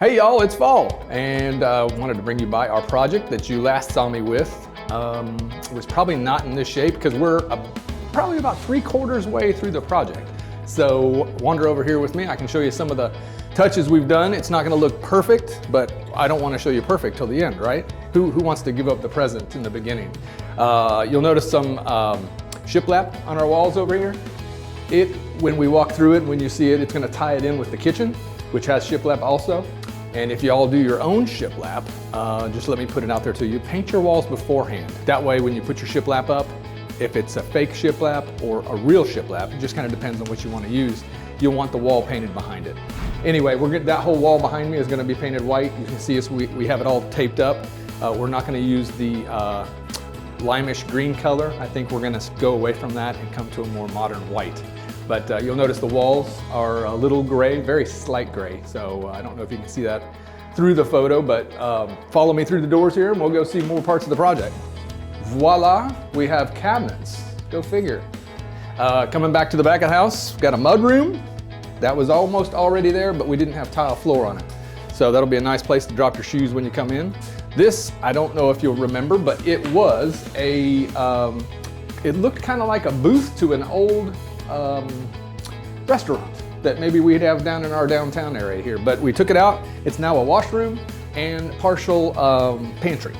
Hey y'all, it's fall, and wanted to bring you by our project that you last saw me with. It was probably not in this shape because we're probably about 3/4 way through the project. So wander over here with me. I can show you some of the touches we've done. It's not going to look perfect, but I don't want to show you perfect till the end, right? Who wants to give up the present in the beginning? You'll notice some shiplap on our walls over here. When we walk through it, when you see it, it's going to tie it in with the kitchen, which has shiplap also. And if you all do your own shiplap, just let me put it out there to you, paint your walls beforehand. That way when you put your shiplap up, if it's a fake shiplap or a real shiplap, it just kind of depends on what you want to use, you'll want the wall painted behind it. Anyway, that whole wall behind me is going to be painted white. You can see us, we have it all taped up. We're not going to use the limeish green color. I think we're going to go away from that and come to a more modern white. But you'll notice the walls are a little gray, very slight gray. So I don't know if you can see that through the photo, but follow me through the doors here and we'll go see more parts of the project. Voila, we have cabinets, go figure. Coming back to the back of the house, got a mud room. That was almost already there, but we didn't have tile floor on it. So that'll be a nice place to drop your shoes when you come in. This, I don't know if you'll remember, but it was it looked kind of like a booth to an old restaurant that maybe we'd have down in our downtown area here, but we took it out. It's now a washroom and partial pantry,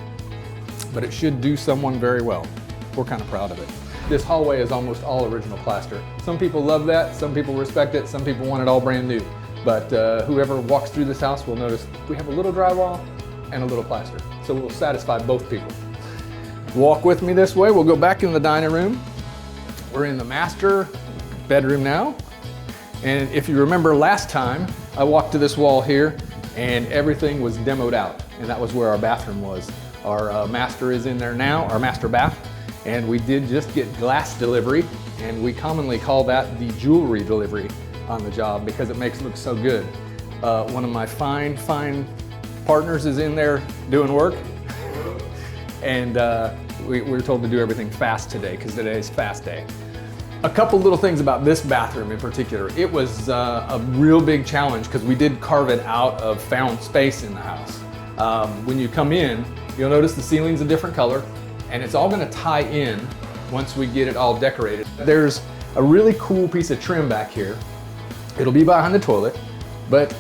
but it should do someone very well. We're kind of proud of it. This hallway is almost all original plaster. Some people love that, some people respect it, some people want it all brand new, but whoever walks through this house will notice we have a little drywall and a little plaster, so we'll satisfy both people. Walk with me this way, we'll go back in the dining room. We're in the master bedroom now. And if you remember last time, I walked to this wall here and everything was demoed out. And that was where our bathroom was. Our master is in there now, our master bath. And we did just get glass delivery. And we commonly call that the jewelry delivery on the job because it makes it look so good. One of my fine partners is in there doing work. And we were told to do everything fast today because today's fast day. A couple little things about this bathroom in particular. It was a real big challenge because we did carve it out of found space in the house. When you come in, you'll notice the ceiling's a different color and it's all going to tie in once we get it all decorated. There's a really cool piece of trim back here. It'll be behind the toilet, but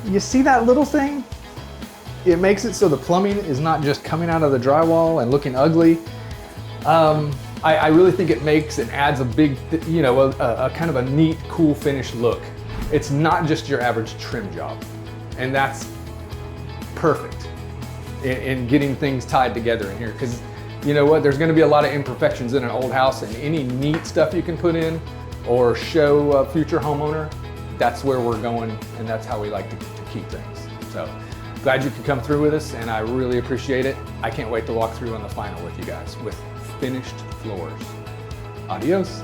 you see that little thing? It makes it so the plumbing is not just coming out of the drywall and looking ugly. I really think it makes and adds a big, a kind of a neat, cool finish look. It's not just your average trim job. And that's perfect in getting things tied together in here. Because you know what, there's gonna be a lot of imperfections in an old house, and any neat stuff you can put in or show a future homeowner, that's where we're going, and that's how we like to keep things. So glad you could come through with us, and I really appreciate it. I can't wait to walk through on the final with you guys with finished floors. Adios.